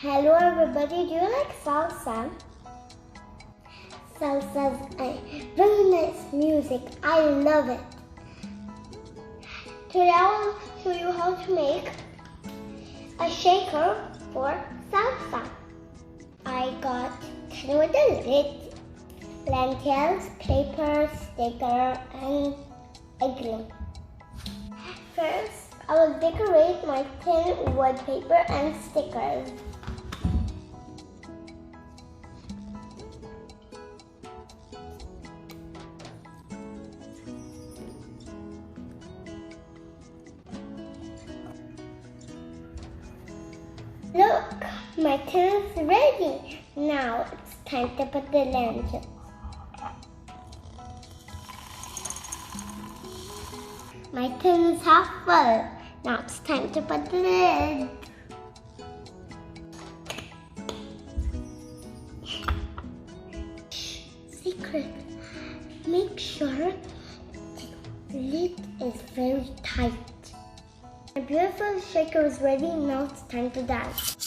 Hello everybody, do you like salsa? Salsa is a very nice music. I love it. Today I will show you how to make a shaker for salsa. I got 10 with a lid, lentils, paper, sticker, and egg glue. First, I will decorate my tin with paper and stickers. Look, my tin is ready. Now it's time to put the lentils. My tin is half full. Now it's time to put the lid. Shh, secret. Make sure the lid is very tight. My beautiful shaker is ready. Now it's time to dance.